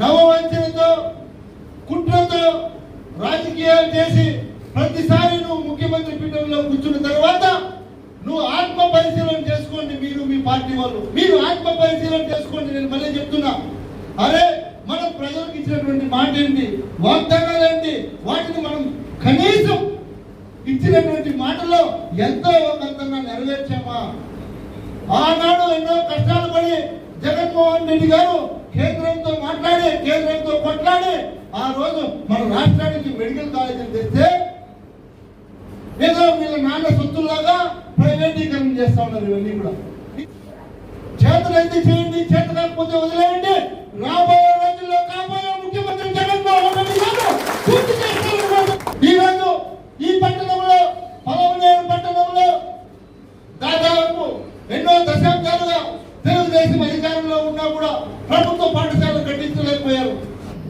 నవవంచనతో కుట్రతో రాజకీయాలు చేసి ప్రతిసారి నువ్వు ముఖ్యమంత్రి పీఠంలో కూర్చున్న తర్వాత నువ్వు ఆత్మ పరిశీలన చేసుకోండి. మీరు మీ పార్టీ వాళ్ళు మీరు ఆత్మ పరిశీలన చేసుకోండి. నేను మళ్ళీ చెప్తున్నా, అరే మనం ప్రజలకు ఇచ్చినటువంటి మాట ఏంటి, వాగ్దానాలు ఏంటి, వాటిని మనం కనీసం ఇచ్చినటువంటి మాటలో ఎంతో కొంత నెరవేర్చామా? ఆనాడు ఎన్నో కష్టాలు పడి జగన్మోహన్ రెడ్డి గారు కేంద్రంతో మాట్లాడి కేంద్రంతో కొట్లాడి ఆ రోజు మన రాష్ట్రానికి మెడికల్ కాలేజీలు తెస్తే ఏదో వీళ్ళ నాన్న సొత్తులాగా ప్రైవేటీకరణ చేస్తా ఉన్నారు. ఇవన్నీ కూడా చేతులైతే చేయండి, చేత కాకపోతే వదిలేయండి. రాబోయే రోజుల్లో కాబోయే ముఖ్యమంత్రి జగన్మోహన్ రెడ్డి గారు పూర్తి చేస్తారు. ఈ రోజు ఈ పట్టణంలో పలవనేరు పట్టణంలో దాదాపు ఎన్నో దశాబ్దాలుగా తెలుగుదేశం అధికారంలో ఉన్నా కూడా ప్రభుత్వ పాఠశాలలు కట్టించలేకపోయారు.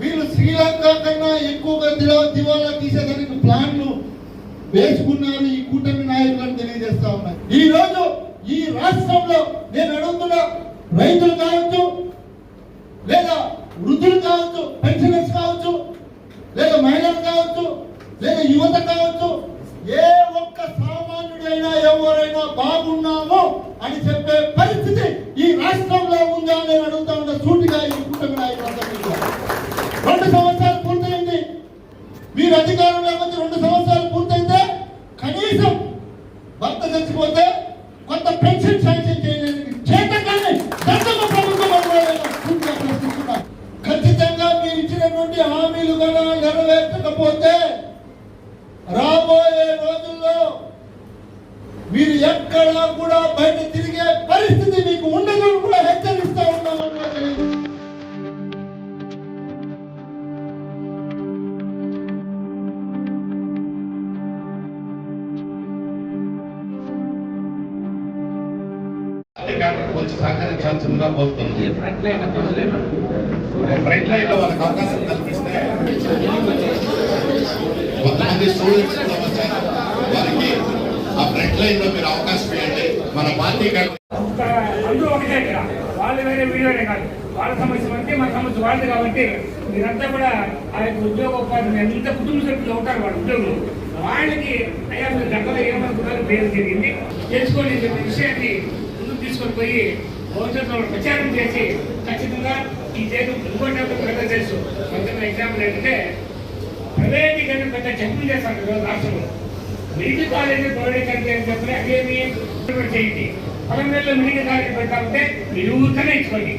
వీళ్ళు శ్రీలంక కన్నా ఎక్కువగా దివాలా తీసేదానికి ప్లాన్లు వేసుకున్నారు ఈ కూటమి నాయకులను తెలియజేస్తా ఉన్నారు. ఈ రోజు ఈ రాష్ట్రంలో నేను అడుగుతున్న రైతులు కావచ్చు, లేదా వృద్ధులు కావచ్చు, పెన్షనర్స్ కావచ్చు, లేదా మహిళలు కావచ్చు, లేదా యువత కావచ్చు, ఏ ఒక్క సామాన్యుడైనా ఎవరైనా బాగున్నాము అని చెప్పే పరిస్థితి ఈ రాష్ట్రంలో ఉందా నేను అడుగుతా ఉన్నా సూటిగా ఈ కూటమి నాయకులందరికీ. 2 సంవత్సరాలు పూర్తయింది. మీరు అధికారంలోకి వచ్చి 2 సంవత్సరాలు పూర్తయితే కనీసం భర్త చచ్చిపోతే కొంత పెన్షన్ శాంక్షన్ చేయడానికి చేతకాని ప్రభుత్వం ఖచ్చితంగా మీరు ఇచ్చినటువంటి హామీలు కూడా నెరవేర్చకపోతే రాబోయే రోజుల్లో మీరు ఎక్కడా కూడా బయట తిరిగే పరిస్థితి మీకు ఉండదు కూడా హెచ్చరిస్తా ఉన్నామని తెలియదు. కొంచెం సహకరించాల్సిందిగా కోరుతుంది. బ్రైట్ లైన్ లో వాళ్ళకి అవకాశం కల్పిస్తే కొంతమంది స్టూడెంట్స్ వచ్చారు, వారికి ఆ బ్రైట్ లైన్ లో మీరు అవకాశం ఇవ్వండి. మన పార్టీ అందరూ ఒకటే ఇక్కడ, వాళ్ళు వేరే వీడియోనే కాదు. వాళ్ళ సమస్య అంటే మన సమస్య వాళ్ళది కాబట్టి మీరంతా కూడా ఆ యొక్క ఉద్యోగ ఉపాధి ఎంత కుటుంబ సభ్యులు అవుతారు వాళ్ళ ఉద్యోగులు, వాళ్ళకి అయ్యా మీరు గతంలో ఏమనుకున్నారు పేరు జరిగింది తెలుసుకోండి చెప్పే విషయాన్ని తీసుకొని పోయి భవిష్యత్తులో ప్రచారం చేసి ఖచ్చితంగా ఈ దేశం ఇంకోటి తెలుసు. కొంచెం ఎగ్జాంపుల్ ఏంటంటే ప్రైవేటీకరణ పెద్ద చర్చలు చేస్తాను ఈరోజు రాష్ట్రంలో. మెడికల్ కాలేజీ ప్రైవేటీకరణ చెప్పి అదేమి చేయండి. 10 నెలల్లో మెడికల్ కాలేజీ పెట్టాలంటే మీరు ఊరికనే ఇచ్చుకోండి.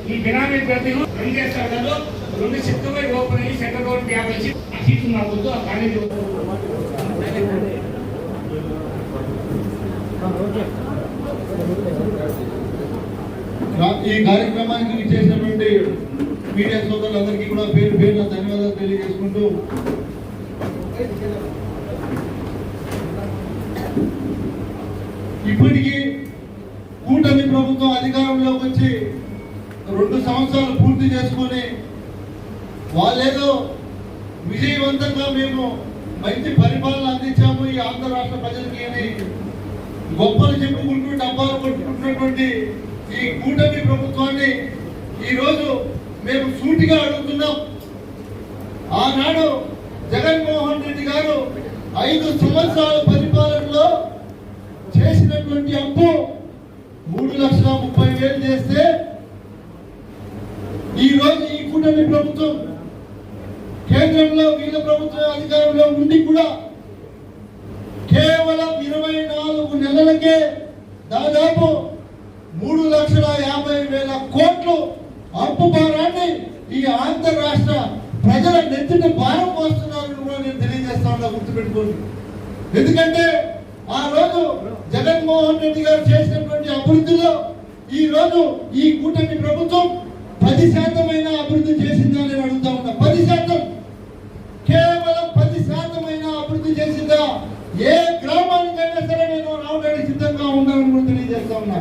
ఈ బినామీ ప్రతిలు 2 చేస్తాడు 2 సెక్టర్ ఓపెన్ అయ్యి సెంట్రల్ గవర్నమెంట్ 50 ఆ సీట్లు మాకు ఆ కాలేజీ ఈ కార్యక్రమానికి చేసినటువంటి మీడియా సోదరులందరికీ కూడా పేరు పేరున ధన్యవాదాలు తెలియజేసుకుంటూ ఇప్పటికీ కూటమి ప్రభుత్వం అధికారంలోకి వచ్చి 2 సంవత్సరాలు పూర్తి చేసుకొని వాళ్ళేదో విజయవంతంగా మేము మంచి పరిపాలన అందించాము ఈ ఆంధ్ర రాష్ట్ర ప్రజలకి అని గొప్పలు చెప్పుకుంటూ డబ్బాలు కొట్టుకుంటున్నటువంటి ఈ కూటమి ప్రభుత్వాన్ని ఈరోజు మేము సూటిగా అడుగుతున్నాం. ఆనాడు జగన్మోహన్ రెడ్డి గారు 5 సంవత్సరాల పరిపాలనలో చేసినటువంటి అప్పు 3,30,000 చేస్తే ఈరోజు ఈ కూటమి ప్రభుత్వం కేంద్రంలో వీళ్ళ ప్రభుత్వం అధికారంలో ఉండి కూడా కేవలం 24 నెలలకే దాదాపు 3,50,000 కోట్లు అప్పు భారాన్ని ఈ ఆంధ్ర రాష్ట్ర ప్రజల నెత్తిన భారం పోస్తున్నారని కూడా నేను తెలియజేస్తా ఉన్నా, గుర్తుపెట్టుకోండి. ఎందుకంటే ఆ రోజు జగన్మోహన్ రెడ్డి గారు చేసినటువంటి అభివృద్ధిలో ఈ రోజు ఈ కూటమి ప్రభుత్వం 10% అభివృద్ధి చేసిందా నేను అడుగుతా ఉన్నా. 10%, కేవలం 10% అభివృద్ధి చేసిందా? ఏ గ్రామానికైనా సరే నేను రావడానికి సిద్ధంగా ఉన్నానని కూడా తెలియజేస్తా ఉన్నా.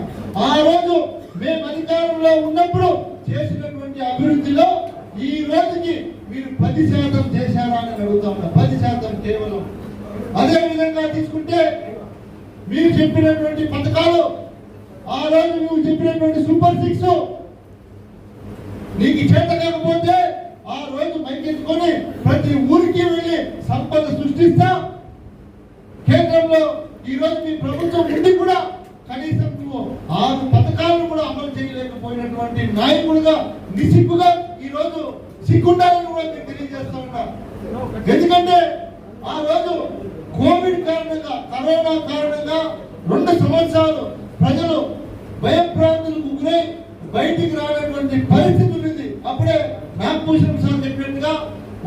ఆ రోజు మేము అధికారంలో ఉన్నప్పుడు చేసినటువంటి అభివృద్ధిలో ఈ రోజుకి మీరు 10% చేశారా అని అడుగుతా ఉన్నా. 10% కేవలం. అదే విధంగా తీసుకుంటే మీరు చెప్పినటువంటి పథకాలు, ఆ రోజు నువ్వు చెప్పినటువంటి సూపర్ 6 నీకు చేత కాకపోతే పెట్టుకొని ప్రతి ఊరికి వెళ్ళి సంపద సృష్టిస్తా. కేంద్రంలో ఈ రోజు మీ ప్రభుత్వం ఉండి కూడా కనీసం 6 పథకాలను కూడా అమలు చేయలేకపోయినటువంటి నాయకుడుగా నిసిగ్గుగా ఈ రోజు సిగ్గుండాలని కూడా నేను తెలియజేస్తా ఉన్నా. ఎందుకంటే ఆ రోజు కోవిడ్ కారణంగా, కరోనా కారణంగా 2 సంవత్సరాలు ప్రజలు భయభ్రాంతులకు గురై బయటికి రానటువంటి పరిస్థితి ఉంది. అప్పుడే నాగభూషణ్ సార్ చెప్పినట్టుగా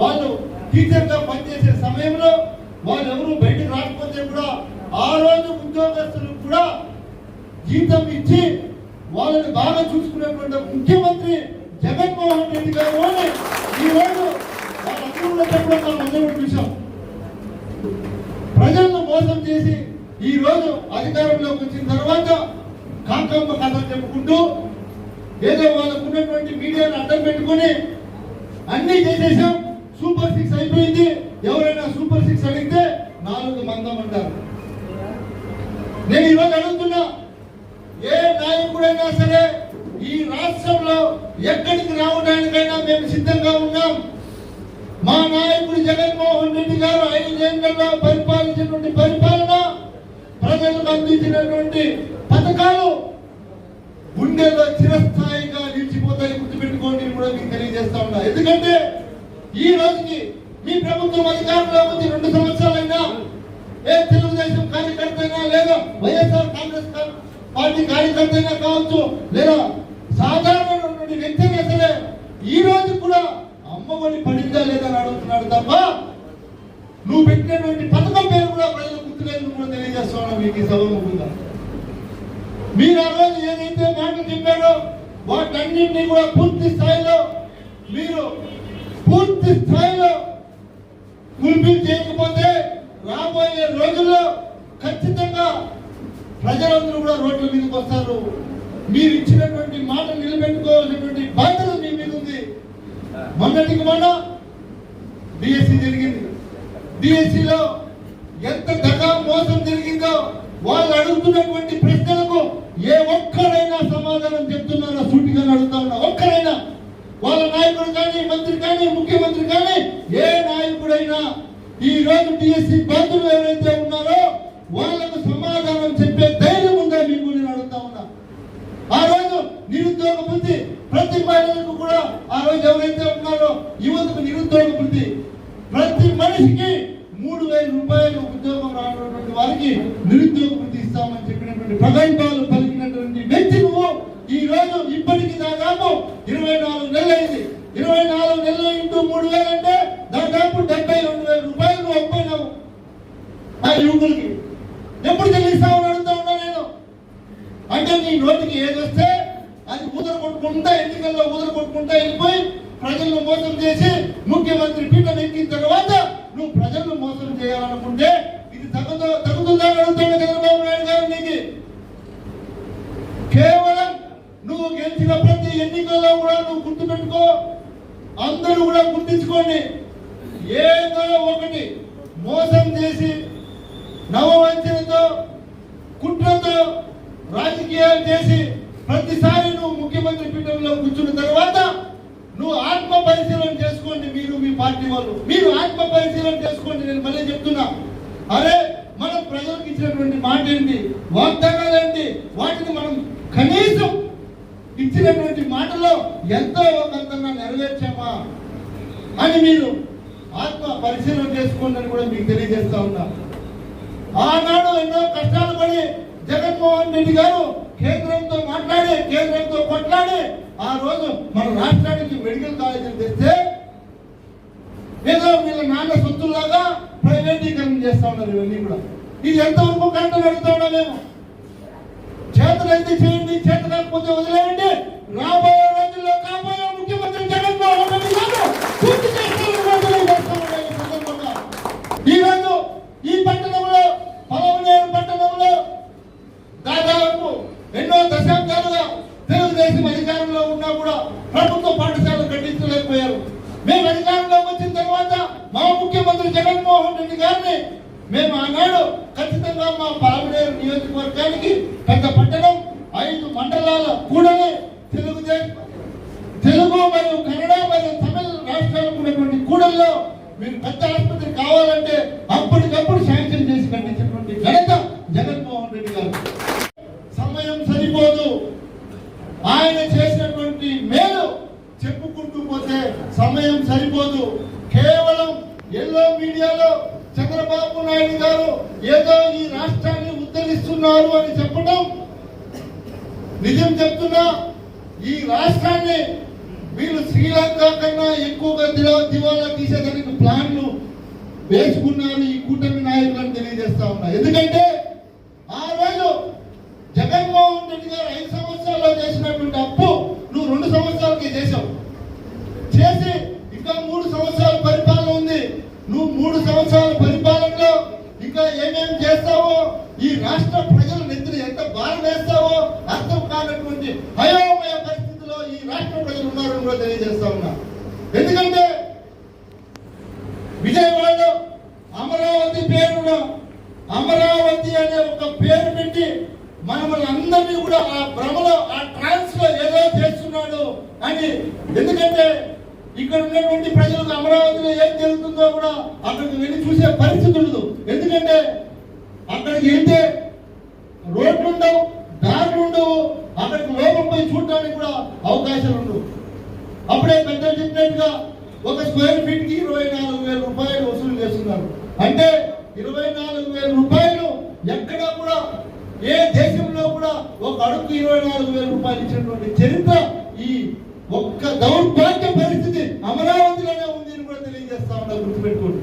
వాళ్ళు టీచర్ గా పనిచేసే సమయంలో వాళ్ళు ఎవరు బయటకు రాకపోతే కూడా ఆ రోజు ఉద్యోగస్తులకు కూడా జీతం ఇచ్చి వాళ్ళని బాగా చూసుకునేటువంటి ముఖ్యమంత్రి జగన్మోహన్ రెడ్డి గారు ఈ రోజు వాళ్ళందరూ చూసాం. ప్రజలను మోసం చేసి ఈ రోజు అధికారంలోకి వచ్చిన తర్వాత కాకమ్మ కథ చెప్పుకుంటూ ఏదో వాళ్ళకు ఉన్నటువంటి మీడియాను అడ్డం పెట్టుకుని అన్ని చేసేసాం, సూపర్ 6 అయిపోయింది. ఎవరైనా సూపర్ 6 అడిగితే 4 మందం అంటారు. నేను ఈరోజు అడుగుతున్నా, ఏ నాయకుడైనా సరే ఈ రాష్ట్రంలో ఎక్కడికి రావడానికైనా మేము సిద్ధంగా ఉన్నాం. మా నాయకుడు జగన్మోహన్ రెడ్డి గారు 5 ఏళ్లలో పరిపాలించినటువంటి పరిపాలన, ప్రజలకు అందించినటువంటి పథకాలు గుండెలో చిరస్థాయిగా నిలిచిపోతాయి. గుర్తుపెట్టుకోండి కూడా మీకు తెలియజేస్తా ఉన్నా. ఎందుకంటే ఈ రోజుకి మీ ప్రభుత్వం అధికారంలో వచ్చి 2 సంవత్సరాలైనా ఏ తెలుగుదేశం కార్యకర్త అయినా లేదా వైఎస్ఆర్ కాంగ్రెస్ పార్టీ కార్యకర్త అయినా కావచ్చు లేదా సాధారణమైనటువంటి వ్యక్తి అయినా సరే ఈ రోజు కూడా అమ్మఒడి పడిందా లేదా అని అడుగుతున్నాడు తప్ప నువ్వు పెట్టినటువంటి పథకం పేరు కూడా ప్రజలు గుర్తులేదు కూడా తెలియజేస్తా ఉన్నా మీకు ఈ సభముఖంగా. మీరు ఆ రోజు ఏదైతే మాటలు చెప్పారో వాటన్నింటినీ కూడా పూర్తి స్థాయిలో ఫుల్ఫిల్ చేయకపోతే రాబోయే రోజుల్లో ఖచ్చితంగా ప్రజలందరూ కూడా రోడ్ల మీదకి వస్తారు. మీరు ఇచ్చినటువంటి మాట నిలబెట్టుకోవాల్సినటువంటి బాధ్యత మీ మీద ఉంది. మొన్నటికి మొన్న డిఎస్సి జరిగింది. డిఎస్సిలో ఎంత దగా మోసం జరిగిందో వాళ్ళు అడుగుతున్నటువంటి ప్రశ్నలకు ఏ ఒక్కరైనా సమాధానం చెప్తున్నారో సూటిగా అడుగుతా ఉన్నా. ఒక్కరైనా వాళ్ళ నాయకుడు కానీ, మంత్రి కానీ, ముఖ్యమంత్రి కానీ ఏ నాయకుడైనా ఈ రోజు డిఎస్సి బాధ్యులు ఎవరైతే ఉన్నారో వాళ్లకు సమాధానం చెప్పే ధైర్యం ఉందా మీకు నేను అడుగుతా ఉన్నా. ఆ రోజు నిరుద్యోగ వృత్తి ప్రతి మహిళలకు కూడా ఆ రోజు ఎవరైతే ఉన్నారో యువతకు నిరుద్యోగ వృత్తి ప్రతి మనిషికి 3,000 రూపాయలు ఉద్యోగం రానటువంటి వారికి నిరుద్యోగ వృత్తి ఇస్తామని చెప్పినటువంటి ప్రగల్భాలు పలికినటువంటి వ్యక్తి నువ్వు ఈ రోజు ఇప్పటికి దాదాపు 24 నెలలు అయింది. 24 నెలలు ఇంటూ 3,000 అంటే దాదాపు 72,000 రూపాయలు నువ్వు ఒప్పుకున్నావు ఆ యువకులకి. ఎప్పుడు చెల్లిస్తామని అడుగుతా ఉన్నా నేను. అంటే నీ నోటికి ఏదొస్తే అది ఊదర కొట్టుకుంటా, ఎన్నికల్లో ఊదర కొట్టుకుంటా వెళ్ళిపోయి ప్రజలను మోసం చేసి ముఖ్యమంత్రి పీఠం ఎక్కిన తర్వాత నువ్వు ప్రజలను మోసం చేయాలనుకుంటే ఇది తగ్గుతుందా అడుగుతాడు చంద్రబాబు నాయుడు గారు. నీకు కేవలం నువ్వు గెలిచిన ప్రతి ఎన్నికల్లో కూడా నువ్వు గుర్తుపెట్టుకో, అందరూ కూడా గుర్తించుకోండి. ఏదో ఒకటి మోసం చేసి నవవంచనతో కుట్రతో రాజకీయాలు చేసి ప్రతిసారి నువ్వు ముఖ్యమంత్రి పీఠంలో కూర్చున్న తర్వాత నువ్వు ఆత్మ పరిశీలన చేసుకోండి. మీరు మీ పార్టీ వాళ్ళు మీరు ఆత్మ పరిశీలన చేసుకోండి. నేను మళ్ళీ చెప్తున్నా, అరే మనం ప్రజలకు ఇచ్చినటువంటి మాట ఏంటి, వాగ్దానాలు ఏంటి, వాటిని మనం కనీసం ఇచ్చినటువంటి మాటలో ఎంతో కొంత నెరవేర్చామా అని మీరు ఆత్మ పరిశీలన చేసుకోండి అని కూడా మీకు తెలియజేస్తా ఉన్నా. ఆనాడు ఎన్నో కష్టాలు పడి జగన్మోహన్ రెడ్డి గారు కేంద్రంతో మాట్లాడి కేంద్రంతో కొట్లాడి ఆ రోజు మన రాష్ట్రానికి మెడికల్ కాలేజీలు తెస్తే ఏదో వీళ్ళ నాన్న సొత్తులాగా ప్రైవేటీకరణ చేస్తా ఉన్నారు. ఇవన్నీ కూడా ఇది ఎంతవరకు కరెక్ట్ అడుగుతా ఉన్నా మేము. చేతనైతే చేయండి, చేత కాకపోతే వదిలేయండి. రాబోయే రోజుల్లో కాబోయే ముఖ్యమంత్రి జగన్మోహన్ రెడ్డి గారు పూర్తి ఈ రోజు ఈ పట్టణంలో పలమనేరు పట్టణంలో దాదాపు ఎన్నో దశాబ్దాలుగా తెలుగుదేశం అధికారంలో ఉన్నా కూడా ప్రభుత్వ పాఠశాలలు కట్టించలేకపోయారు. మేము అధికారంలోకి వచ్చిన తర్వాత మా ముఖ్యమంత్రి జగన్మోహన్ రెడ్డి గారిని మేము ఆనాడు ఖచ్చితంగా మా పలమనేరు నియోజకవర్గానికి పెద్ద పట్టణం 5 మండలాల కూడలి తెలుగు మరియు కన్నడ మరియు తమిళ రాష్ట్రాలకు ఉన్నటువంటి కూడల్లో మీరు పెద్ద ఆసుపత్రి కావాలంటే అప్పటికప్పుడు శాంక్షన్ చేసి కట్టించినటువంటి ఘనత జగన్మోహన్ రెడ్డి గారు. సమయం సరిపోదు. ఆయన చేసినటువంటి మేలు చెప్పుకుంటూ పోతే సమయం సరిపోదు. కేవలం ఎల్లో మీడియాలో చంద్రబాబు నాయుడు గారు ఏదో ఈ రాష్ట్రాన్ని ఉద్ధరిస్తున్నారు అని చెప్పడం, నిజం చెప్తున్నా ఈ రాష్ట్రాన్ని వీళ్ళు శ్రీలంక కన్నా ఎక్కువగా దివాలా తీసేదానికి ప్లాన్లు వేసుకున్నారు ఈ కూటమి నాయకులను తెలియజేస్తా ఉన్నా. ఎందుకంటే ఆ రోజు జగన్మోహన్ రెడ్డి గారు 5 సంవత్సరాల్లో చేసినటువంటి అప్పు నువ్వు 2 సంవత్సరాలకి చేసావు. చేసి ఇంకా 3 సంవత్సరాల పరిపాలన ఉంది. నువ్వు 3 సంవత్సరాల పరిపాలనలో ఇంకా ఏమేమి చేస్తావో, ఈ రాష్ట్ర ప్రజల నెత్తిన ఎంత భారం వేస్తావో అర్థం కానటువంటి అయోమయ పరిస్థితిలో ఈ రాష్ట్ర ప్రజలు ఉన్నారని కూడా తెలియజేస్తా ఉన్నా. ఎందుకంటే విజయవాడలో అమరావతి పేరున అమరావతి అనే ఒక పేరు పెట్టి మనల్ని అందరినీ కూడా ఆ భ్రమలో ఆ ట్రాన్స్ లో ఏదో చేస్తున్నాడు అని. ఎందుకంటే ఇక్కడ ఉన్నటువంటి ప్రజలకు అమరావతిలో ఏం జరుగుతుందో కూడా అక్కడికి వెళ్ళి చూసే పరిస్థితి ఉండదు. ఎందుకంటే అక్కడికి వెళ్తే రోడ్లు ఉండవు, దారులు ఉండవు, అక్కడికి లోపల పోయి చూడడానికి కూడా అవకాశాలు ఉండవు. అప్పుడే పెద్ద చెప్పినట్టుగా ఒక స్క్వేర్ ఫీట్ కి 24,000 రూపాయలు వసూలు చేస్తున్నారు. అంటే 24,000 రూపాయలు ఎక్కడా కూడా ఏ దేశంలో కూడా ఒక అడుగు 24,000 రూపాయలు ఇచ్చినటువంటి చరిత్ర ఈ ఒక్క దౌర్భాగ్య పరిస్థితి అమరావతిలోనే ఉంది అని కూడా తెలియజేస్తా ఉన్నా. గుర్తుపెట్టుకోండి.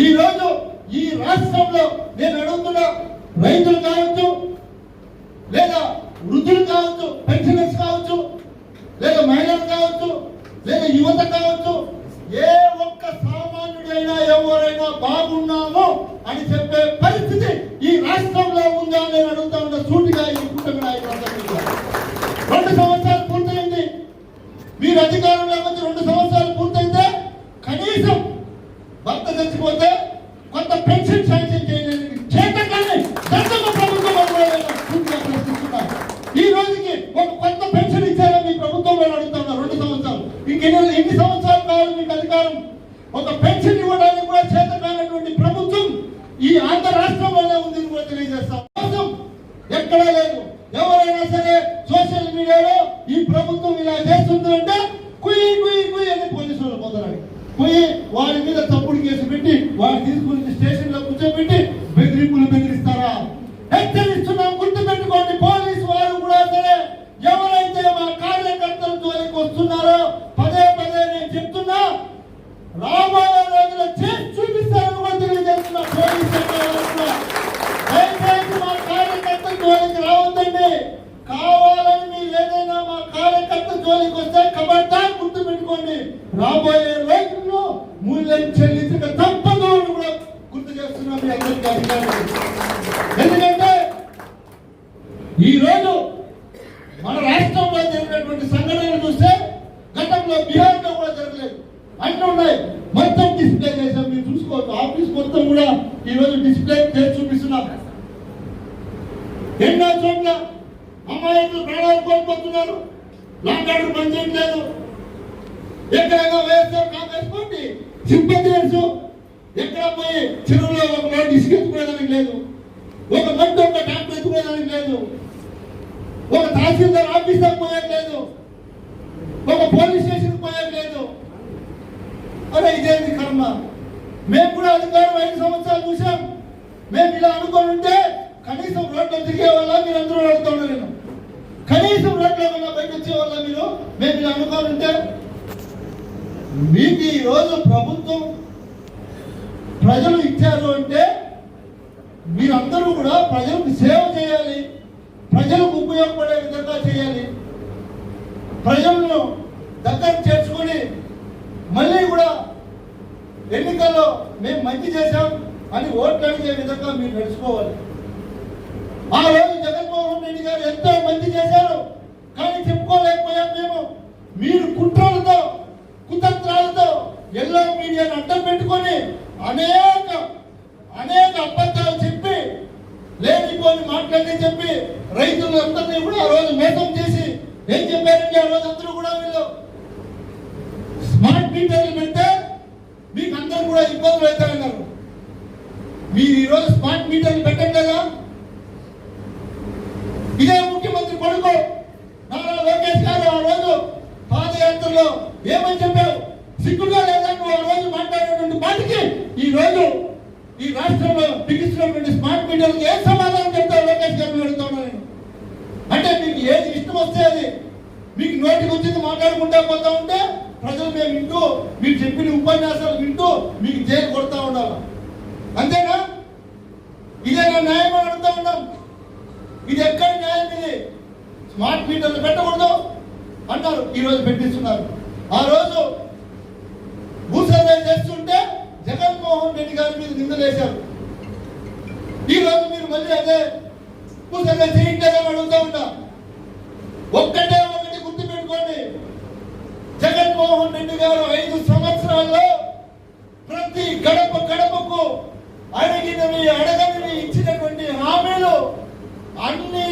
ఈ రోజు ఈ రాష్ట్రంలో నేను అడుగుతున్న రైతులు కావచ్చు, లేదా వృద్ధులు కావచ్చు, పెన్షనర్స్ కావచ్చు, లేదా మహిళలు కావచ్చు, లేదా యువత కావచ్చు, ఏ ఒక్క సామాన్యుడైనా ఎవరైనా బాగున్నాము అని చెప్పే పరిస్థితి ఈ రాష్ట్రంలో ఉందా నేను అడుగుతా ఉన్నా సూటిగా ఈ కూటమి నాయకులందరినీ. 2 సంవత్సరాలు పూర్తయింది. మీరు అధికారంలోకి వచ్చి 2 సంవత్సరాలు పూర్తయితే కనీసం భర్త చచ్చిపోతే కొంత పెన్షన్ శాంక్షన్ చేయడానికి చేతకాని దత్తత ప్రభుత్వం పూర్తిగా ప్రశ్నిస్తున్నారు. ఈ రోజుకి ఒక కొత్త పెన్షన్ ఇచ్చారా మీ ప్రభుత్వంలో అడుగుతా ఉన్నారు. 2 సంవత్సరాలు ఎన్ని సంవత్సరాలు కావాలి మీకు అధికారం? ఒక పెన్షన్ ఇవ్వడానికి కూడా చేతకానటువంటి ప్రభుత్వం ఈ ఆంధ్ర రాష్ట్రంలోనే ఉంది కూడా తెలియజేస్తాం. ఎక్కడా లేదు. ఎవరైనా సరే సోషల్ మీడియాలో ఈ ప్రభుత్వం ఇలా చేస్తుంది అంటే కుయ్యి కుయ్యి కుయ్యి అని పోలీసులు పోతారు. పోయి వారి మీద తప్పుడు కేసు పెట్టి వారిని తీసుకుని స్టేషన్ లో కూర్చోబెట్టి బెదిరిస్తారా? హెచ్చరిస్తున్నాం, గుర్తుపెట్టుకోండి. పోలీసు వారు కూడా సరే ఎవరైతే మా కార్యకర్తల జోలికి వస్తున్నారో పదే పదే నేను చెప్తున్నా, రాబోయే రోజుల్లో చేసి చూపిస్తారని కూడా తెలియజేస్తున్నా. పోలీసు దయచేసి మా కార్యకర్తల జోలికి రావద్దండి. కావాలని మీరు ఏదైనా మా కార్యకర్త జోలికి వస్తే కబడ్డారు గుర్తుపెట్టుకోండి. రాబోయే రోజుల్లో మూల్యం చెల్లించక తప్పదు అని కూడా గుర్తు చేస్తున్నాం మీ అందరికీ అధికారులు. ఎందుకంటే ఈ రోజు మన రాష్ట్రంలో జరిగినటువంటి సంఘటనలు చూస్తే గతంలో బిహార్ లో కూడా జరగలేదు. అన్నీ ఉన్నాయి. మొత్తం డిస్ప్లే చేసాం, మీరు చూసుకోవచ్చు. ఆఫీస్ మొత్తం కూడా ఈ రోజు డిస్ప్లే చేసి చూపిస్తున్నాం. ఎన్నో చోట్ల అమ్మాయిలు ప్రాణాలు కోల్పోతున్నారు. లాంగ్ ఆర్డర్ పనిచేయట్లేదు. ఎక్కడైనా వైఎస్ఆర్ కాంగ్రెస్ పార్టీ సింపథియర్స్ ఎక్కడ పోయి చెరువులో ఒక నోటు ఇసుకెత్తుకునేదానికి లేదు, ఒక మంట ఒక ట్యాంక్ ఎత్తుకునేదానికి లేదు, ఒక తహసీల్దార్ ఆఫీసర్ పోయట్లేదు, ఒక పోలీస్ స్టేషన్ పోయట్లేదు. అరే ఇదేంటి కర్మ? మేము కూడా అధికారం 5 సంవత్సరాలు చూసాం. మేము ఇలా అనుకోని ఉంటే కనీసం రోడ్లో తిరిగే వల్ల మీరు అందరూ అడుగుతున్నారు. నేను కనీసం రోడ్లో కన్నా బయట వచ్చే వల్ల మీరు మేము ఇలా అనుకోని ఉంటే మీకు ఈ రోజు ప్రభుత్వం ప్రజలు ఇచ్చారు అంటే మీరందరూ కూడా ప్రజలకు సేవ చేయాలి, ప్రజలకు ఉపయోగపడే విధంగా చేయాలి. ప్రజలను దగ్గర చేర్చుకొని మళ్ళీ కూడా ఎన్నికల్లో మేము మంచి చేశాం అని ఓట్లు అడిగే విధంగా మీరు నడుచుకోవాలి. ఆ రోజు జగన్మోహన్ రెడ్డి గారు ఎంతో మంచి చేశారు, కానీ చెప్పుకోలేకపోయాం మేము. మీరు కుట్రలతో కుతంత్రాలతో ఎల్లో మీడియాను అడ్డం పెట్టుకొని అనేక అబద్ధాలు చెప్పి లేనిపోని మాట్లాడి చెప్పి రైతులందరినీ కూడా ఆ రోజు మోసం చేసి ఏం చెప్పారండి? ఆ రోజు అందరూ కూడా వీళ్ళు స్మార్ట్ మీటర్లు పెడితే మీకు అందరూ కూడా ఇబ్బందులు అవుతాయన్నారు. మీరు ఈరోజు స్మార్ట్ మీటర్లు పెట్టట్లేదా? ఇదే ముఖ్యమంత్రి కొడుకు నారా లోకేష్ గారు ఆ రోజు పాదయాత్రలో ఏమని చెప్పావు? సిగ్గుగా లేదా నువ్వు ఆ రోజు మాట్లాడేటువంటి మాటకి ఈ రోజు ఈ రాష్ట్రంలో బిగిస్తున్నటువంటి స్మార్ట్ మీటర్లకు ఏం సమాధానం చెప్తావు లోకేష్ గారిని అడుగుతాను నేను. అంటే మీకు ఏది ఇష్టం వస్తే అది మీకు నోటికి వచ్చింది మాట్లాడుకుంటా పోతా ఉంటే ప్రజలు మేము వింటూ మీరు చెప్పిన ఉపన్యాసాలు వింటూ మీకు జైలు కొడతా ఉండాలి. అంతేనా? ఇదేనా న్యాయం అని అడుగుతా ఉన్నాం. ఇది ఎక్కడ న్యాయం? ఇది స్మార్ట్ మీటర్లు పెట్టకూడదు అన్నారు, ఈరోజు పెట్టిస్తున్నారు. ఆ రోజు భూసర్వే చేస్తుంటే జగన్మోహన్ రెడ్డి గారి మీద నిందలేశారు. ఈ రోజు మీరు మళ్ళీ అదే భూసర్వే చేయించాలని అడుగుతా ఉంటా. ఒక్కటే ఒకటి గుర్తు పెట్టుకోండి, జగన్మోహన్ రెడ్డి గారు 5 సంవత్సరాల్లో ప్రతి గడప గడపకు అడిగినవి అడగనివి ఇచ్చినటువంటి హామీలు అన్ని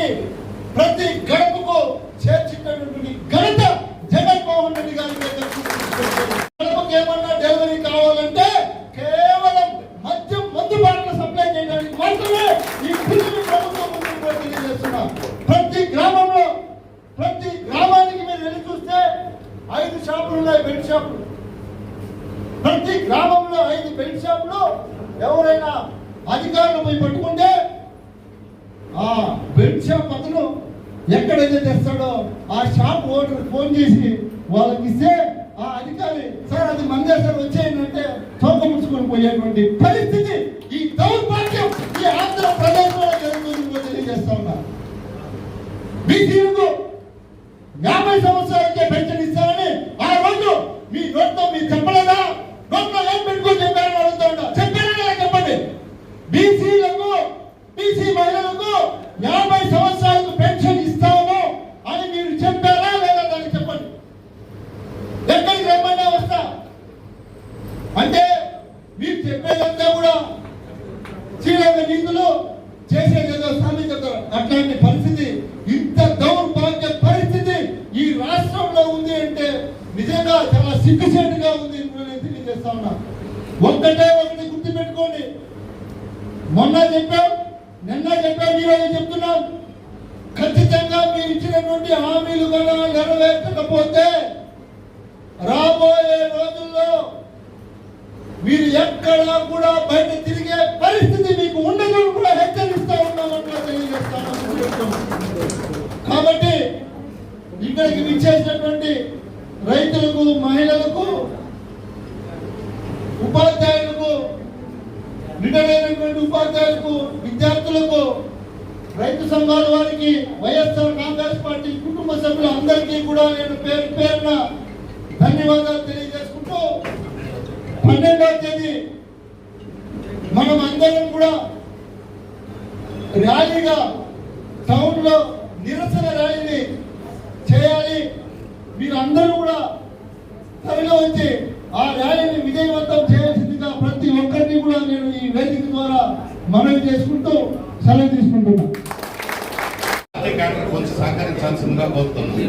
ప్రతి గడపకు చేర్చినటువంటి ఘనత జగన్మోహన్ రెడ్డి గారి గడపకు ఏమన్నా డెలివరీ కావాలంటే కేవలం మద్యం మందు బాటలు సప్లై చేయడానికి మాత్రమే ఈ ప్రభుత్వం తెలియజేస్తున్నా. ప్రతి గ్రామంలో ప్రతి గ్రామానికి మీరు వెళ్ళి చూస్తే 5 షాపులు ఉన్నాయి, బెల్ట్ షాపులు. ప్రతి గ్రామంలో 5 బెల్ట్ షాపులు. ఎవరైనా అధికారులు పోయి పట్టుకుంటే ఆ బెల్ట్ షాప్ అతను ఎక్కడైతే తెస్తాడో ఆ షాప్ ఓనర్ ఫోన్ చేసి వాళ్ళకి ఇస్తే ఆ అధికారి సార్ అది మందే సార్ వచ్చేయంటే తోక ముడుచుకొని పోయేటువంటి పరిస్థితి ఈ దౌర్భాగ్యం ఈ ఆంధ్రప్రదేశ్లో జరుగుతుందో తెలియజేస్తా ఉన్నా. బీసీలకు 50 సంవత్సరాలకే పెన్షన్ ఇస్తారని ఆ రోజు మీ నోట్లో మీరు చెప్పలేదా? నోట్లో ఏం పెట్టుకొని చెప్పారని అడుగుతా ఉంటా. చెప్పారా లేదా చెప్పండి. బీసీలకు బీసీ మహిళలకు 50 సంవత్సరాలకు పెన్షన్ ఇస్తాము అని మీరు చెప్పారా లేదా దాన్ని చెప్పండి. ఎక్కడికి రమ్మన్నా వస్తా అంటే మీరు చెప్పేదంతా కూడా శ్రీలంక నీతులు చేసేదేదో సాధించదు. అట్లాంటి పరిస్థితి, ఇంత దౌర్భాగ్య పరిస్థితి ఈ రాష్ట్రంలో ఉంది అంటే నిజంగా చాలా సిగ్గుచేటుగా ఉంది నేను తెలియజేస్తా ఉన్నా. ఒక్కటే ఒకటి గుర్తు పెట్టుకోండి. మొన్న చెప్పాం, నిన్న చెప్పాం, ఈరోజు చెప్తున్నాం. ఖచ్చితంగా మీరు ఇచ్చినటువంటి హామీలు కూడా నెరవేర్చకపోతే రాబోయే రోజుల్లో మీరు ఎక్కడా కూడా బయట తిరిగే పరిస్థితి మీకు ఉండదు కూడా హెచ్చరిస్తా ఉన్నామని తెలియజేస్తాను. కాబట్టి ఇక్కడికి విచ్చేసినటువంటి రైతులకు, మహిళలకు, ఉపాధ్యాయులకు, నిడలైనటువంటి ఉపాధ్యాయులకు, విద్యార్థులకు, రైతు సంఘాల వారికి, వైఎస్ఆర్ కాంగ్రెస్ పార్టీ కుటుంబ సభ్యులు అందరికీ కూడా నేను పేరు పేరున ధన్యవాదాలు తెలియజేసుకుంటూ 12వ తేదీ మనం అందరం కూడా ర్యాలీగా టౌన్ లో నిరసన ర్యాలీని చేయాలి. మీరు అందరూ కూడా తరలి వచ్చి ఆ ర్యాలీని విజయవంతం చేయాల్సిందిగా ప్రతి ఒక్కరిని కూడా నేను ఈ వేదిక ద్వారా మనవి చేసుకుంటూ సెలవు తీసుకుంటున్నాను. కొంచెం సహకరించాల్సిందిగా కోరుతున్నాను.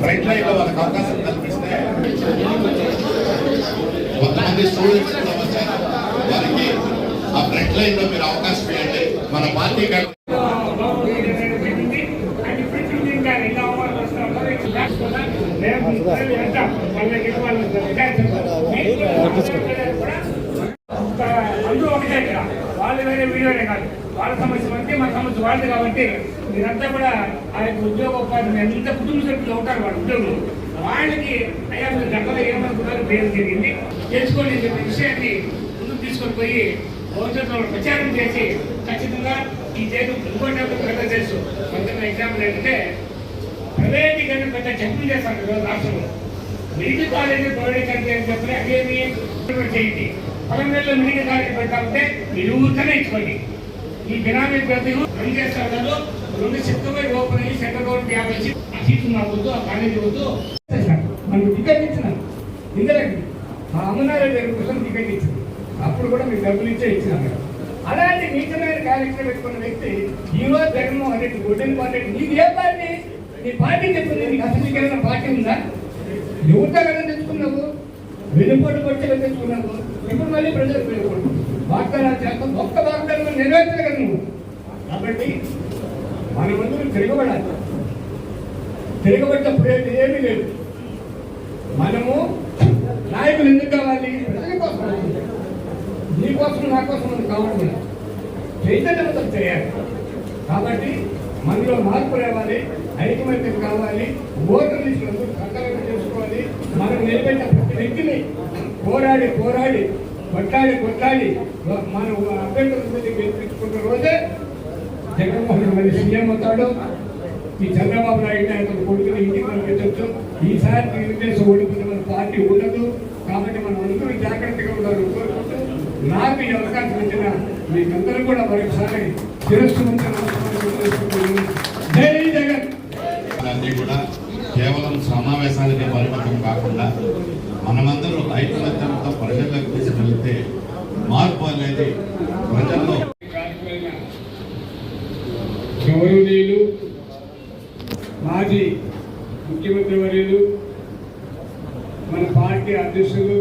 ఫ్రంట్ లైన్ లో వాళ్ళకి అవకాశం కల్పిస్తే కొంతమంది స్టూడెంట్స్ కూడా వచ్చారు, వారికి ఆ ఫ్రంట్ లైన్ లో మీరు అవకాశం ఇవ్వండి. మన పార్టీ అందరూ ఒకటే ఇక్కడ. వాళ్ళు వేరే వీడియోనే కాదు, వాళ్ళ సమస్య అంటే మన సమస్య వాళ్ళది. కాబట్టి మీరంతా కూడా ఆ యొక్క ఉద్యోగ ఉపాధి ఎంత కుటుంబ సభ్యులు ఉంటారు వాళ్ళ ఉద్యోగులు, వాళ్ళకి అయ్యా మీరు గంటలో ఏమనుకున్నారు పేరు జరిగింది తెలుసుకోండి చెప్పే విషయాన్ని ముందుకు తీసుకొని పోయి భవిష్యత్తులో ప్రచారం చేసి ఖచ్చితంగా ఈ దేశం ఇంకోటి తెలుసు. కొంచెం ఎగ్జాంపుల్ ఏంటంటే ప్రైవేటీకరణ పెద్ద చట్టం చేస్తాను ఈరోజు రాష్ట్రంలో. మెడికల్ కాలేజీ ప్రైవేటీకరణ చెప్పి అదేమి చేయండి. పొలంలో మెడికల్ కాలేజీ పెట్టాలంటే మీరు ఊరికనే ఇచ్చుకోండి. ఈ బినామీ ప్రతి రన్ చేస్తా ఉన్నారు. 2 సెప్టెంబర్ ఓపెన్ అయ్యి సెంట్రల్ గవర్నమెంట్ 50 ఆ సీట్లు నాకు వద్దు, ఆ కాలేజీ వద్దు. మనకు టికెట్ ఇచ్చినాను ఇందరండి. మా అమ్మనారెడ్డి గారి కోసం టికెట్ ఇచ్చింది. అప్పుడు కూడా మీకు డబ్బులు ఇచ్చే ఇచ్చినాను. అలాంటి నీచమైన క్యారెక్టర్ పెట్టుకున్న వ్యక్తి ఈ రోజు జగన్మోహన్ రెడ్డి గుడ్డని పార్టీ. నీకు ఏ పార్టీ? నీ పార్టీ చెప్తుంది. నీకు అసలు నీకేమైనా పార్టీ ఉందా? ఎవరితో కదా తెచ్చుకున్నావు? వెనుపడి వచ్చి తెచ్చుకున్నాము. ఇప్పుడు మళ్ళీ ప్రజలకు వెనుపడు వాగ్దానాలు చేస్తాం. ఒక్క వాగ్దానం నెరవేర్చగలను. కాబట్టి మన ముందు తిరగబడాలి. తిరగబడ్డప్పుడు ఏమీ లేదు. మనము నాయకులు ఎందుకు కావాలి? ప్రజల కోసం, నీ కోసం నా కోసం మనం కావాలి. చైతన్యవంతం చేయాలి. కాబట్టి మనలో మార్పు రావాలి, ఐకమత్యం కావాలి, ఓటర్ లిస్టులు సకాలంగా చేసుకోవాలి. మనం నిలబెట్టిన ప్రతి వ్యక్తిని పోరాడి కొట్లాడి మన అభ్యర్థుల మీద గెలిపించుకున్న రోజే జగన్మోహన్ రెడ్డి సీఎం అవుతాడు. ఈ చంద్రబాబు నాయుడు అతను కొడుకుని ఇంటికి పంపించవచ్చు. ఈసారి తెలుగుదేశం ఓడిపోతే మన పార్టీ ఉండదు. కాబట్టి మనం అందరూ జాగ్రత్తగా ఉండాలని కోరుకుంటూ నాకు ఈ అవకాశం ఇచ్చిన మీకందరూ కూడా మరొకసారి శిరస్సు జై జగన్. అన్నీ కూడా కేవలం సమావేశాలకే పరిమితం కాకుండా మనమందరూ ఐకమత్యంతో ప్రజలకు తీసుకెళ్తే మార్పు అనేది ప్రజల్లో. గౌరవనీయులు మాజీ ముఖ్యమంత్రి వర్యులు, మన పార్టీ అధ్యక్షులు